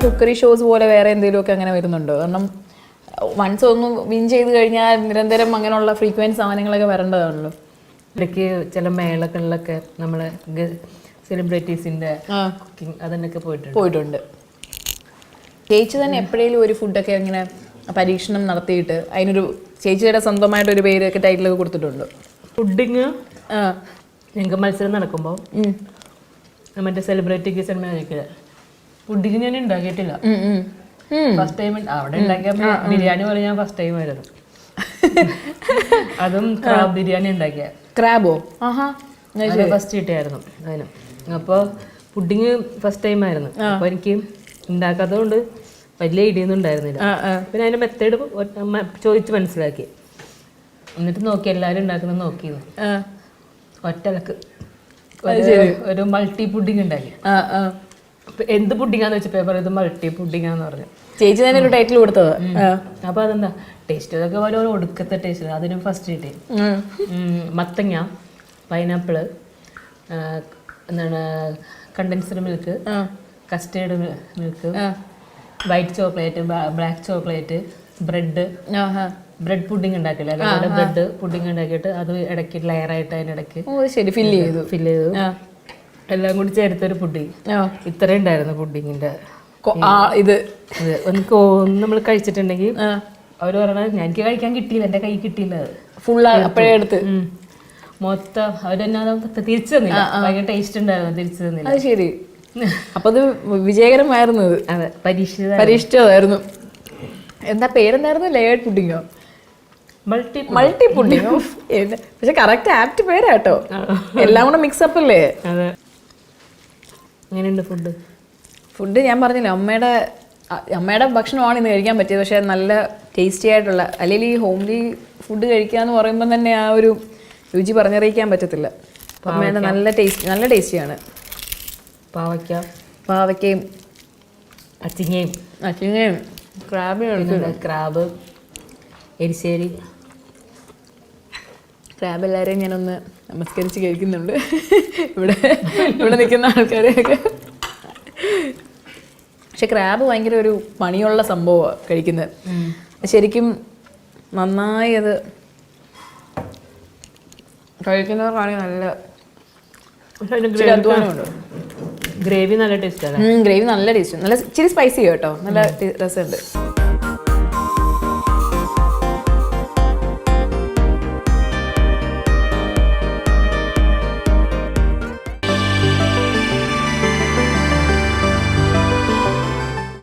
Cookery shows പോലെ വേറെ എന്തെങ്കിലുമൊക്കെ അങ്ങനെ വരുന്നുണ്ടോ? കാരണം വൺസ് ഒന്ന് വിൻ ചെയ്ത് കഴിഞ്ഞാൽ നിരന്തരം അങ്ങനെയുള്ള ഫ്രീക്വൻറ്റ് സാധനങ്ങളൊക്കെ വരേണ്ടതാണല്ലോ. ഇടയ്ക്ക് ചില മേളകളിലൊക്കെ നമ്മളെ സെലിബ്രിറ്റീസിൻ്റെ കുക്കിംഗ് അതിനൊക്കെ പോയിട്ടുണ്ട്. ചേച്ചി തന്നെ എപ്പോഴേലും ഒരു ഫുഡൊക്കെ അങ്ങനെ പരീക്ഷണം നടത്തിയിട്ട് അതിനൊരു ചേച്ചിയുടെ സ്വന്തമായിട്ടൊരു പേരൊക്കെ ടൈറ്റിലൊക്കെ കൊടുത്തിട്ടുണ്ടോ? ഫുഡിങ് ഞങ്ങൾക്ക് മത്സരം നടക്കുമ്പോൾ മറ്റേ സെലിബ്രിറ്റിക്ക് സിനിമ ഫുഡിങ് ഞാൻ ഉണ്ടാക്കിയിട്ടില്ല. ഫസ്റ്റ് ടൈം അവിടെ ഉണ്ടാക്കിയ ബിരിയാണി പോലെ ഞാൻ ഫസ്റ്റ് ടൈം ആയിരുന്നു. അതും ക്രാബ് ബിരിയാണി ഉണ്ടാക്കിയ. ക്രാബോ? ഫസ്റ്റ് കിട്ടിയായിരുന്നു അതിന്. അപ്പോൾ പുഡിങ് ഫസ്റ്റ് ടൈം ആയിരുന്നു. അപ്പോൾ എനിക്ക് ഉണ്ടാക്കാത്തത് കൊണ്ട് വലിയ ഐഡിയൊന്നും ഉണ്ടായിരുന്നില്ല. പിന്നെ അതിൻ്റെ മെത്തേഡ് ചോദിച്ച് മനസ്സിലാക്കി. എന്നിട്ട് നോക്കി എല്ലാവരും ഉണ്ടാക്കുന്നത് നോക്കിയിരുന്നു. ഒറ്റലക്ക് ഒരു മൾട്ടി പുഡിങ് ഉണ്ടാക്കി. എന്ത് പുഡിങ്ങാന്ന് വെച്ചപ്പോൾ പറയുന്നത് മൾട്ടി പുഡിങ്ങാന്ന് പറഞ്ഞു. ചേച്ചി തന്നെ ഒരു ടൈറ്റിൽ കൊടുത്തത്. അപ്പോൾ അതെന്താ ടേസ്റ്റ് അതൊക്കെ പോലെ ഒടുക്കത്തെ ടേസ്റ്റ്. അതിനും ഫസ്റ്റ് കിട്ടി. മത്തങ്ങ, പൈനാപ്പിള്, എന്താണ് condensed milk, custard milk, white chocolate, black chocolate, bread pudding ഉണ്ടാക്കില്ല. അതുപോലെ ബ്രെഡ് പുഡിങ് ഉണ്ടാക്കിയിട്ട് അത് ഇടയ്ക്ക് ലെയറായിട്ട് അതിനിടയ്ക്ക് ഫില്ല് ചെയ്തു എല്ലാം കൂടി ചേർത്തൊരു പുഡിങ്. ഇത്രയും ഉണ്ടായിരുന്നു പുഡിങ്ങിന്റെ ഇത്. ഒന്ന് നമ്മൾ കഴിച്ചിട്ടുണ്ടെങ്കിൽ അവർ പറയണത് എനിക്ക് കഴിക്കാൻ കിട്ടിയില്ല, എൻ്റെ കൈ കിട്ടിയില്ല. അത് ഫുള്ള് അപ്പോഴേ എടുത്ത് മൊത്തം അവരെന്നെ തിരിച്ചു തന്നില്ല. ഭയങ്കര ടേസ്റ്റ് ഉണ്ടായിരുന്നു, തിരിച്ചു തന്നില്ല. അത് ശരി. അപ്പൊ അത് വിജയകരമായിരുന്നു. അതെ, പരീക്ഷിച്ചതായിരുന്നു. എന്താ പേരെന്തായിരുന്നു? ലേയേർഡ് പുഡിങ്ങോ? മൾട്ടി പുഡിങ്ങോ? പക്ഷെ കറക്റ്റ് ആപ്റ്റ് പേരാട്ടോ. എല്ലാം കൂടെ മിക്സപ്പ് അല്ലേ? അതെ. എങ്ങനെയുണ്ട് ഫുഡ്? ഞാൻ പറഞ്ഞില്ല, അമ്മയുടെ ഭക്ഷണമാണ് ഇന്ന് കഴിക്കാൻ പറ്റിയത്. പക്ഷെ നല്ല ടേസ്റ്റി ആയിട്ടുള്ള, അല്ലെങ്കിൽ ഈ ഹോംലി ഫുഡ് കഴിക്കുക എന്ന് പറയുമ്പോൾ തന്നെ ആ ഒരു രുചി പറഞ്ഞറിയിക്കാൻ പറ്റത്തില്ല. അമ്മയുടെ നല്ല ടേസ്റ്റിയാണ്. പാവയ്ക്കയും അച്ചിങ്ങയും ക്രാബ്, എരിശ്ശേരി. ക്രാബ് എല്ലാവരെയും ഞാനൊന്ന് നമസ്കരിച്ച് കഴിക്കുന്നുണ്ട്. ഇവിടെ നിൽക്കുന്ന ആൾക്കാരെയൊക്കെ. പക്ഷെ ക്രാബ് ഭയങ്കര ഒരു പണിയുള്ള സംഭവമാണ് കഴിക്കുന്നത്. ശരിക്കും നന്നായി അത് കഴിക്കുന്നവർക്കാണെങ്കിൽ നല്ല അധ്വാനമുണ്ട്. ഗ്രേവി നല്ല ടേസ്റ്റ്. ഗ്രേവി നല്ല ടേസ്റ്റ്, നല്ല ഇച്ചിരി സ്പൈസി കേട്ടോ, നല്ല രസമുണ്ട്.